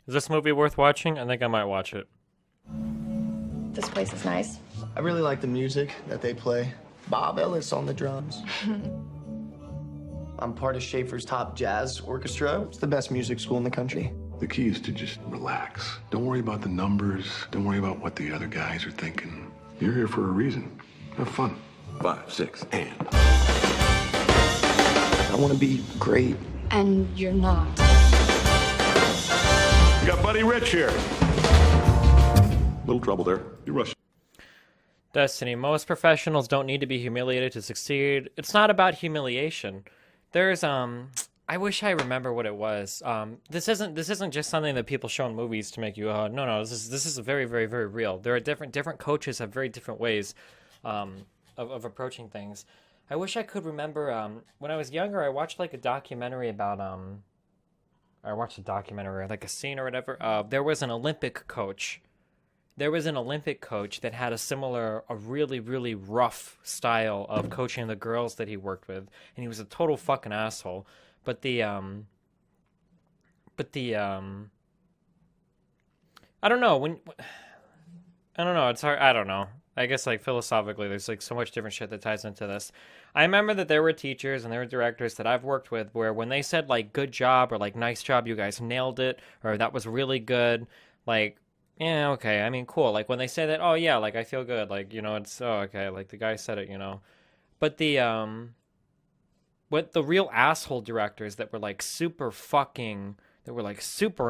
Is this movie worth watching? I think I might watch it. This place is nice. I really like the music that they play. Bob Ellis on the drums. I'm part of Schaefer's top jazz orchestra. It's the best music school in the country. The key is to just relax. Don't worry about the numbers. Don't worry about what the other guys are thinking. You're here for a reason. Have fun. 5, 6, and. I want to be great. And you're not. You got Buddy Rich here. Little trouble there. You rush. Destiny. Most professionals don't need to be humiliated to succeed. It's not about humiliation. There's I wish I remember what it was. This isn't just something that people show in movies to make you no, this is very, very, very real. There are different coaches have very different ways of approaching things. I wish I could remember when I was younger I watched like a documentary about like a scene or whatever. There was an Olympic coach. There was an Olympic coach that had a really, really rough style of coaching the girls that he worked with, and he was a total fucking asshole. But I don't know I don't know. It's hard. I don't know. I guess like philosophically, there's like so much different shit that ties into this. I remember that there were teachers and there were directors that I've worked with where when they said like "good job" or like "nice job, you guys nailed it," or "that was really good," like. Yeah, okay. I mean, cool. Like when they say that, oh yeah, like I feel good. Like, it's okay. Like the guy said it. But what the real asshole directors that were like super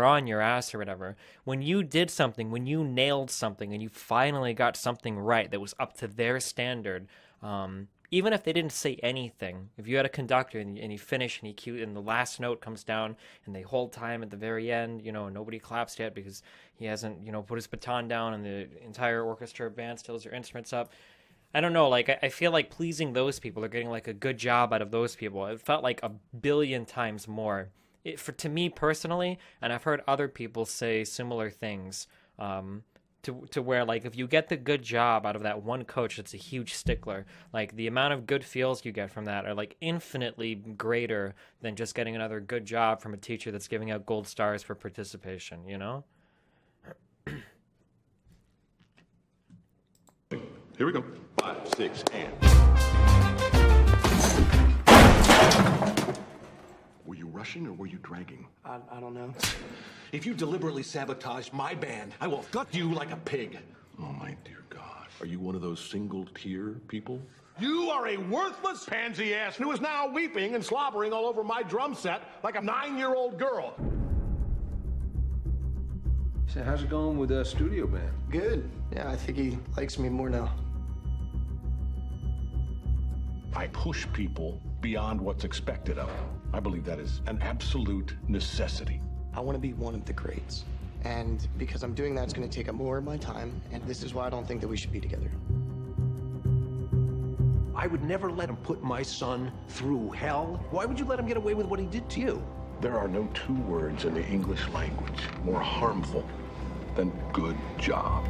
on your ass or whatever, when you did something, when you nailed something and you finally got something right that was up to their standard, even if they didn't say anything, if you had a conductor and you finish and he cue and the last note comes down and they hold time at the very end, nobody claps yet because he hasn't, put his baton down and the entire orchestra band still has their instruments up. I don't know, like, I feel like pleasing those people or getting, like, a good job out of those people, it felt like a billion times more. To me personally, and I've heard other people say similar things, to where, like, if you get the good job out of that one coach that's a huge stickler, like, the amount of good feels you get from that are, like, infinitely greater than just getting another good job from a teacher that's giving out gold stars for participation, you know? Here we go. 5, 6, and. Were you rushing or were you dragging? I don't know. If you deliberately sabotage my band, I will gut you like a pig. Oh, my dear God. Are you one of those single-tier people? You are a worthless pansy ass who is now weeping and slobbering all over my drum set like a 9-year-old girl. So how's it going with the studio band? Good. Yeah, I think he likes me more now. I push people beyond what's expected of them. I believe that is an absolute necessity. I want to be one of the greats. And because I'm doing that, it's going to take up more of my time. And this is why I don't think that we should be together. I would never let him put my son through hell. Why would you let him get away with what he did to you? There are no 2 words in the English language more harmful than good job.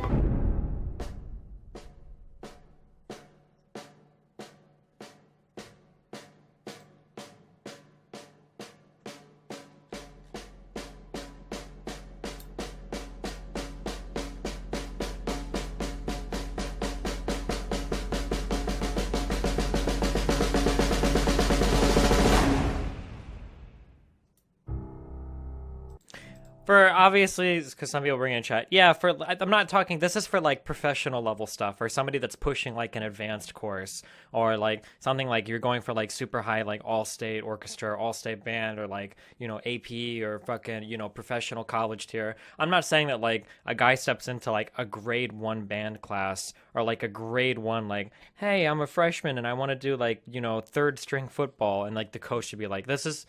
For obviously, because some people bring in chat. Yeah, I'm not talking. This is for like professional level stuff, or somebody that's pushing like an advanced course, or like something like you're going for like super high, like all state orchestra, all state band, or like AP or fucking professional college tier. I'm not saying that like a guy steps into like a grade 1 band class or like a grade 1 like, hey, I'm a freshman and I want to do like third string football, and like the coach should be like, this is,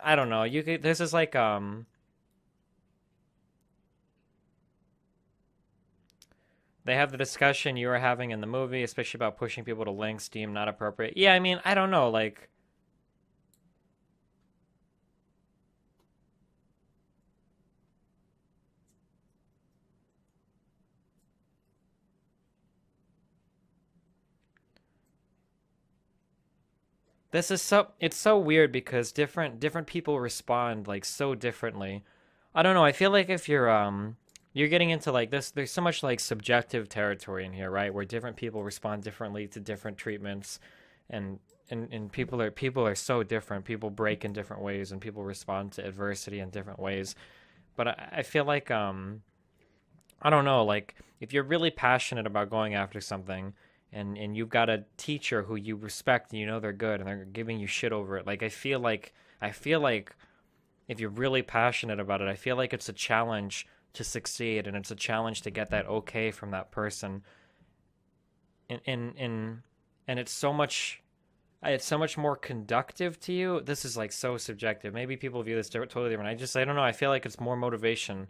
I don't know, this is like They have the discussion you were having in the movie, especially about pushing people to links deemed not appropriate. Yeah, I mean, I don't know, like... It's so weird because different people respond, like, so differently. I don't know. I feel like if you're getting into like this, there's so much like subjective territory in here, right? Where different people respond differently to different treatments, and people are so different. People break in different ways, and people respond to adversity in different ways. But I feel like I don't know, like if you're really passionate about going after something, and you've got a teacher who you respect and you know they're good and they're giving you shit over it, like I feel like if you're really passionate about it, I feel like it's a challenge to succeed, and it's a challenge to get that okay from that person. And it's so much more conductive to you. This is like so subjective. Maybe people view this totally different. I don't know. I feel like it's more motivation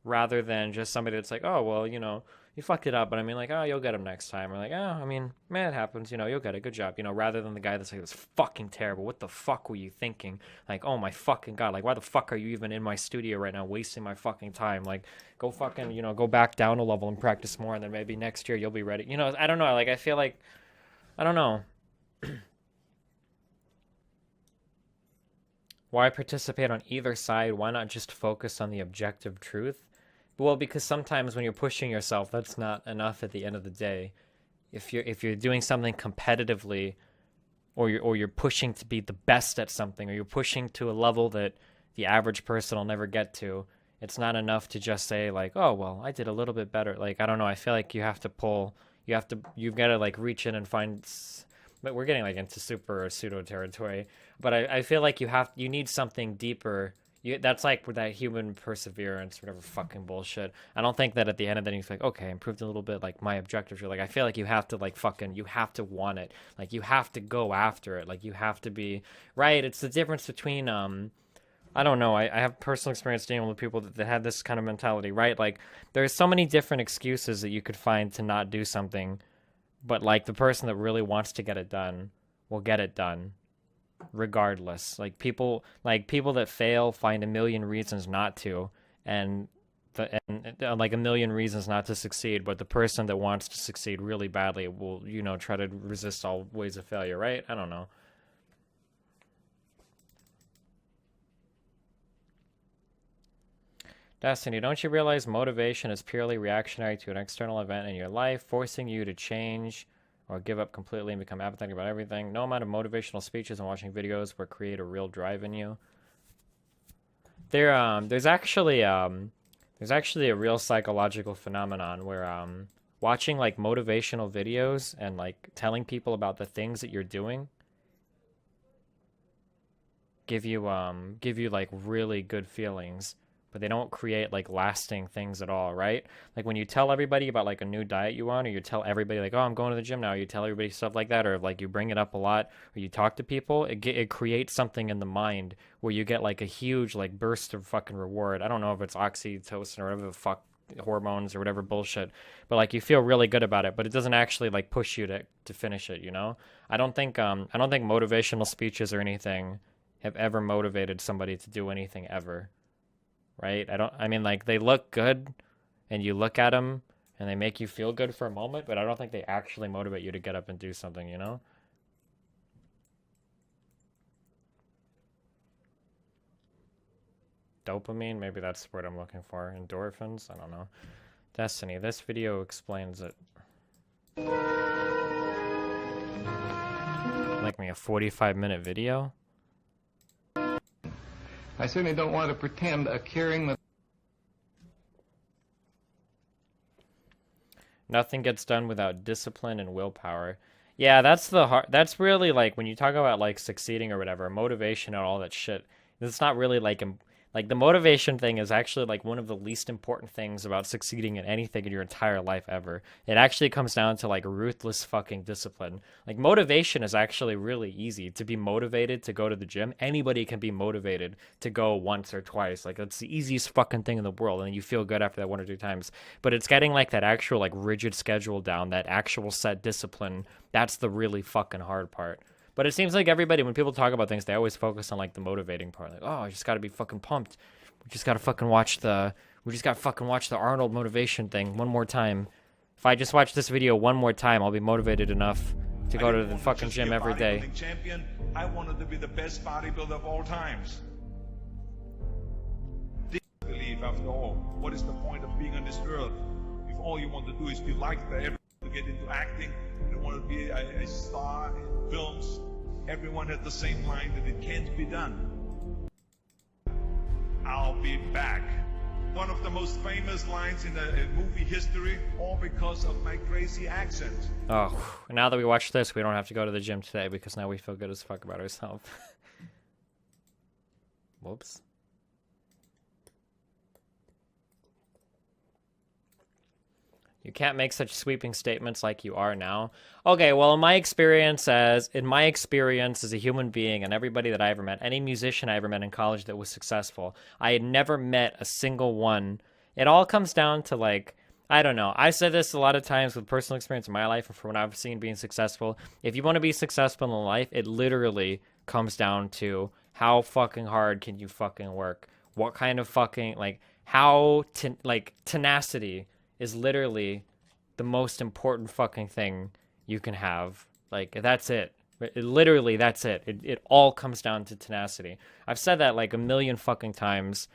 rather than just somebody that's like, oh, well, you fucked it up, but I mean, like, oh, you'll get him next time. Or like, oh, I mean, man, it happens, you'll get it. Good job, rather than the guy that's like, it's fucking terrible. What the fuck were you thinking? Like, oh my fucking God, like, why the fuck are you even in my studio right now wasting my fucking time? Like, go fucking, go back down a level and practice more, and then maybe next year you'll be ready. I don't know. Like, I feel like, I don't know. Why participate on either side? Why not just focus on the objective truth? Well, because sometimes when you're pushing yourself, that's not enough at the end of the day. If you're doing something competitively, or you're pushing to be the best at something, or you're pushing to a level that the average person will never get to, it's not enough to just say like, oh well, I did a little bit better. Like, I don't know. I feel like you've got to like reach in and find. But we're getting like into super pseudo territory. But I feel like you need something deeper. That's like with that human perseverance, whatever fucking bullshit. I don't think that at the end of it, you think, okay, improved a little bit, like my objectives are like, I feel like you have to like you have to want it. Like you have to go after it. Like you have to be, right? It's the difference between, I don't know. I have personal experience dealing with people that had this kind of mentality, right? Like there's so many different excuses that you could find to not do something, but like the person that really wants to get it done will get it done. Regardless, like people that fail find a million reasons not to, and like a million reasons not to succeed, but the person that wants to succeed really badly will try to resist all ways of failure, right? I don't know. Destiny, don't you realize motivation is purely reactionary to an external event in your life, forcing you to change or give up completely and become apathetic about everything? No amount of motivational speeches and watching videos will create a real drive in you. There's actually a real psychological phenomenon where watching like motivational videos and like telling people about the things that you're doing give you like really good feelings, but they don't create like lasting things at all, right? Like when you tell everybody about like a new diet you want, or you tell everybody like, oh, I'm going to the gym now, you tell everybody stuff like that, or like you bring it up a lot, or you talk to people, it creates something in the mind where you get like a huge like burst of fucking reward. I don't know if it's oxytocin or whatever the fuck, hormones or whatever bullshit, but like you feel really good about it, but it doesn't actually like push you to finish it, I don't think motivational speeches or anything have ever motivated somebody to do anything ever. Right? I mean, like, they look good, and you look at them, and they make you feel good for a moment, but I don't think they actually motivate you to get up and do something, Dopamine? Maybe that's the word I'm looking for. Endorphins? I don't know. Destiny, this video explains it. Like me, a 45-minute video? I certainly don't want to pretend a caring... Nothing gets done without discipline and willpower. Yeah, that's really like when you talk about like succeeding or whatever, motivation and all that shit. It's not really like the motivation thing is actually like one of the least important things about succeeding in anything in your entire life ever. It actually comes down to like ruthless fucking discipline. Like motivation is actually really easy. To be motivated to go to the gym, anybody can be motivated to go once or twice. Like it's the easiest fucking thing in the world, and you feel good after that 1 or 2 times. But it's getting like that actual like rigid schedule down, that actual set discipline. That's the really fucking hard part. But it seems like everybody, when people talk about things, they always focus on like the motivating part. Like, oh, I just got to be fucking pumped. We just got to fucking watch the Arnold motivation thing one more time. If I just watch this video one more time, I'll be motivated enough to go to the fucking gym every day. Champion. I wanted to be the best bodybuilder of all times. believe, after all, what is the point of being on this earth if all you want to do is be liked by everyone, to get into acting, you want to be a star in films? Everyone has the same line that it can't be done. I'll be back. One of the most famous lines in the movie history, all because of my crazy accent. Oh, now that we watched this, we don't have to go to the gym today because now we feel good as fuck about ourselves. Whoops. You can't make such sweeping statements like you are now. Okay, well, in my experience as a human being and everybody that I ever met, any musician I ever met in college that was successful, I had never met a single one. It all comes down to, like, I don't know. I said this a lot of times with personal experience in my life and from what I've seen being successful. If you want to be successful in life, it literally comes down to how fucking hard can you fucking work? What kind of fucking, like, tenacity is literally the most important fucking thing you can have. Like, that's it. Literally, that's it. It all comes down to tenacity. I've said that like a million fucking times.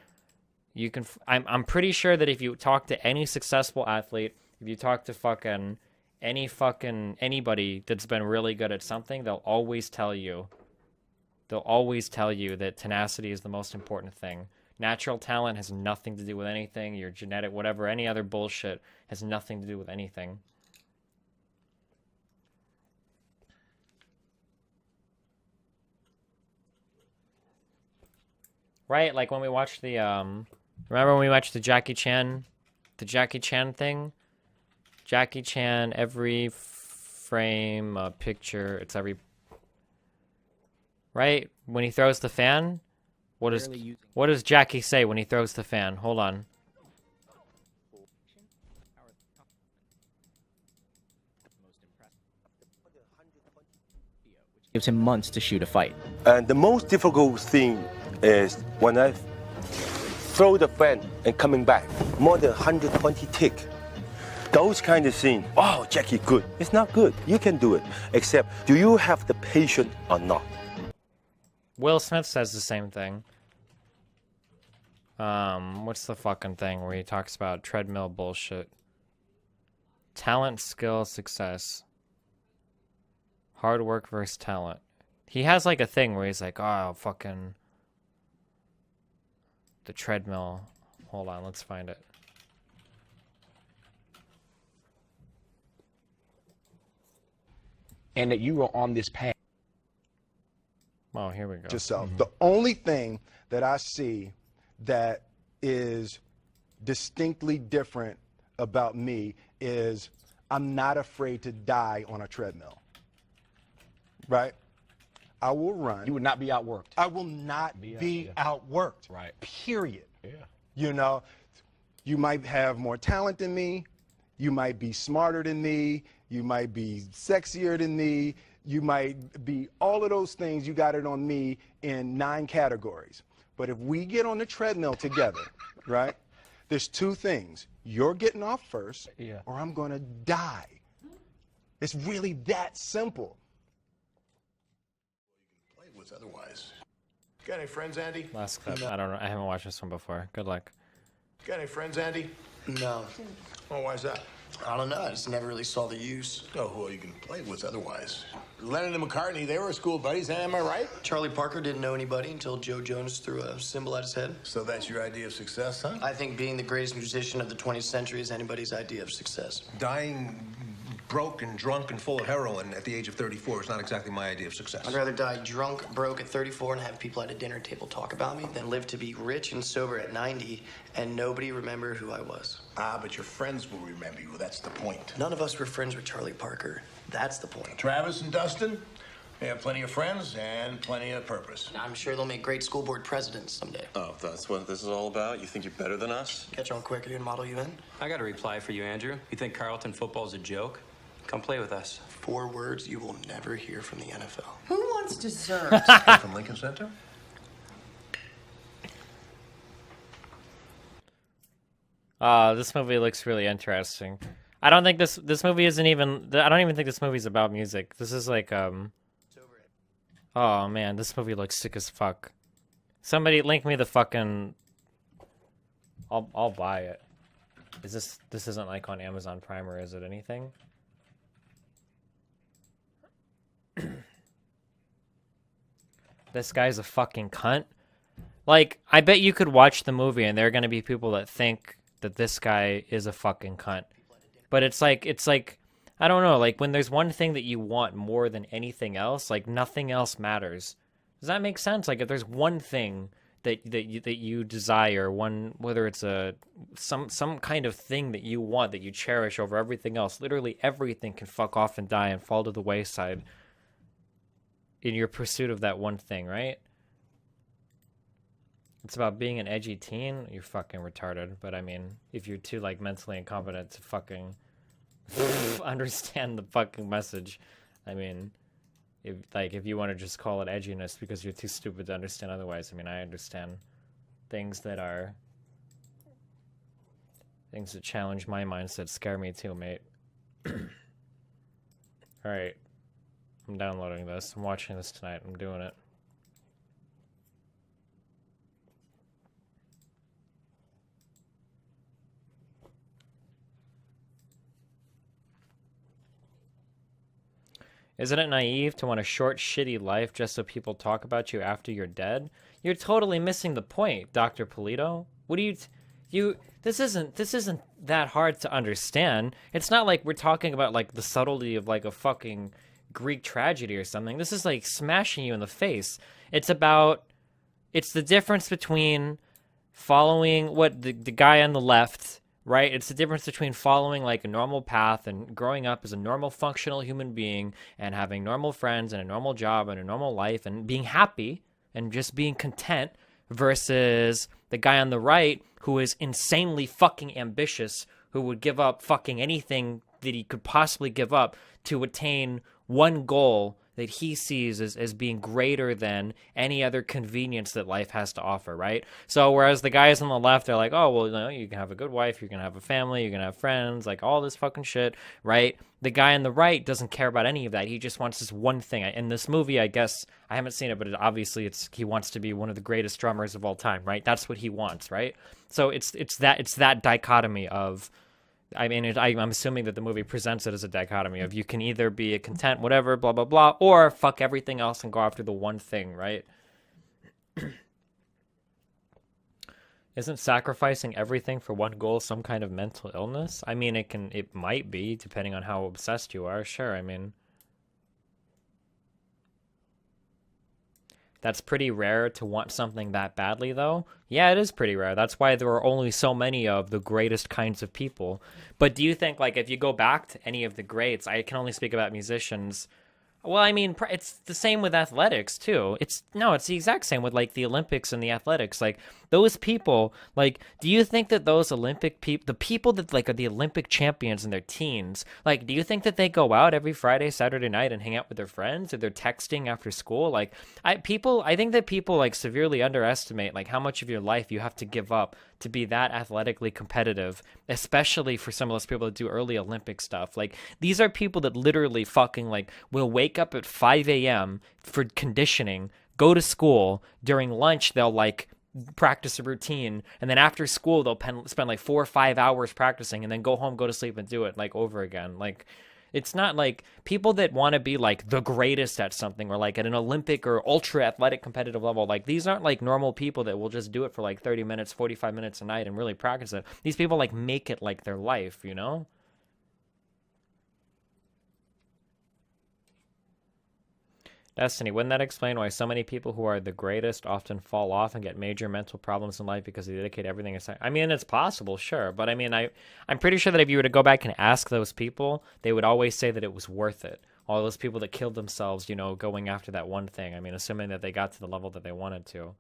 You can. I'm pretty sure that if you talk to any successful athlete, if you talk to fucking anybody that's been really good at something, they'll always tell you that tenacity is the most important thing. Natural talent has nothing to do with anything. Your genetic, whatever, any other bullshit has nothing to do with anything. Right? Like when we watched the, remember when we watched the Jackie Chan thing? Jackie Chan, every frame, a picture, it's every... Right? When he throws the fan? What does Jackie say when he throws the fan? Hold on. Gives him months to shoot a fight. And the most difficult thing is when I throw the fan and coming back, more than 120 tick. Those kind of things, oh, Jackie, good. It's not good. You can do it. Except, do you have the patience or not? Will Smith says the same thing. What's the fucking thing where he talks about treadmill bullshit? Talent, skill, success. Hard work versus talent. He has like a thing where he's like, oh, fucking... the treadmill. Hold on, let's find it. And that you were on this path. Oh, here we go. Yourself. The only thing that I see that is distinctly different about me is I'm not afraid to die on a treadmill. Right? I will run. You would not be outworked. I will not be outworked. Right. Period. Yeah. You know, you might have more talent than me. You might be smarter than me. You might be sexier than me. You might be all of those things. You got it on me in 9 categories. But if we get on the treadmill together, right, there's 2 things. You're getting off first, or I'm going to die. It's really that simple. Play what's otherwise. Got any friends, Andy? Last clip. I don't know. I haven't watched this one before. Good luck. Got any friends, Andy? No. Oh, why's that? I don't know. I just never really saw the use. Oh, well, you can play what's otherwise. Lennon and McCartney, they were school buddies, am I right? Charlie Parker didn't know anybody until Joe Jonas threw a symbol at his head. So that's your idea of success, huh? I think being the greatest musician of the 20th century is anybody's idea of success. Dying broke and drunk and full of heroin at the age of 34 is not exactly my idea of success. I'd rather die drunk, broke at 34 and have people at a dinner table talk about me than live to be rich and sober at 90 and nobody remember who I was. Ah, but your friends will remember you. That's the point. None of us were friends with Charlie Parker. That's the point. Travis and Dustin, they have plenty of friends and plenty of purpose. I'm sure they'll make great school board presidents someday. Oh, that's what this is all about? You think you're better than us? Catch on quicker and model you in? I got a reply for you, Andrew. You think Carleton football's a joke? Come play with us. 4 words you will never hear from the NFL. Who wants dessert? From Lincoln Center? This movie looks really interesting. I don't think this movie isn't even... I don't even think this movie's about music. This is like, oh, man, this movie looks sick as fuck. Somebody link me the fucking... I'll buy it. This isn't like on Amazon Prime, or is it anything? This guy's a fucking cunt. Like, I bet you could watch the movie and there are gonna be people that think that this guy is a fucking cunt. But it's like I don't know, like when there's one thing that you want more than anything else, like nothing else matters. Does that make sense? Like if there's one thing that you desire, one, whether it's some kind of thing that you want, that you cherish over everything else, literally everything can fuck off and die and fall to the wayside in your pursuit of that one thing, right? It's about being an edgy teen. You're fucking retarded. But I mean, if you're too like mentally incompetent to fucking understand the fucking message, I mean, if you want to just call it edginess because you're too stupid to understand otherwise, I mean, I understand things that challenge my mindset scare me too, mate. All right, I'm downloading this. I'm watching this tonight. I'm doing it. Isn't it naive to want a short, shitty life just so people talk about you after you're dead? You're totally missing the point, Dr. Polito. What do you this isn't that hard to understand. It's not like we're talking about like the subtlety of like a fucking Greek tragedy or something. This is like smashing you in the face. It's the difference between following what the guy on the left, right? It's the difference between following like a normal path and growing up as a normal functional human being and having normal friends and a normal job and a normal life and being happy and just being content versus the guy on the right who is insanely fucking ambitious, who would give up fucking anything that he could possibly give up to attain one goal that he sees as being greater than any other convenience that life has to offer, right? So whereas the guys on the left, they're like, oh, well, you know, you can have a good wife, you can have a family, you can have friends, like all this fucking shit, right? The guy on the right doesn't care about any of that. He just wants this one thing. In this movie, I guess, I haven't seen it, but obviously he wants to be one of the greatest drummers of all time, right? That's what he wants, right? So it's that dichotomy of, I mean, I'm assuming that the movie presents it as a dichotomy of you can either be a content, whatever, blah, blah, blah, or fuck everything else and go after the one thing, right? Isn't sacrificing everything for one goal some kind of mental illness? I mean, it might be, depending on how obsessed you are, sure, I mean. That's pretty rare to want something that badly, though. Yeah, it is pretty rare. That's why there are only so many of the greatest kinds of people. But do you think, like, if you go back to any of the greats, I can only speak about musicians. Well, I mean, it's the same with athletics, too. It's the exact same with, like, the Olympics and the athletics. Like, those people, like, do you think that those Olympic people, the people that, like, are the Olympic champions in their teens, like, do you think that they go out every Friday, Saturday night and hang out with their friends, or they're texting after school? Like, I think that people, like, severely underestimate, like, how much of your life you have to give up to be that athletically competitive, especially for some of those people that do early Olympic stuff. Like, these are people that literally fucking, like, will wake up at 5 a.m. for conditioning, go to school, during lunch they'll, like, practice a routine, and then after school they'll spend, like, 4 or 5 hours practicing, and then go home, go to sleep, and do it, like, over again. Like, it's not like people that want to be like the greatest at something or like at an Olympic or ultra athletic competitive level. Like these aren't like normal people that will just do it for like 30 minutes, 45 minutes a night and really practice it. These people like make it like their life, you know? Destiny, wouldn't that explain why so many people who are the greatest often fall off and get major mental problems in life because they dedicate everything aside? I mean, it's possible, sure. But I mean, I'm pretty sure that if you were to go back and ask those people, they would always say that it was worth it. All those people that killed themselves, you know, going after that one thing. I mean, assuming that they got to the level that they wanted to.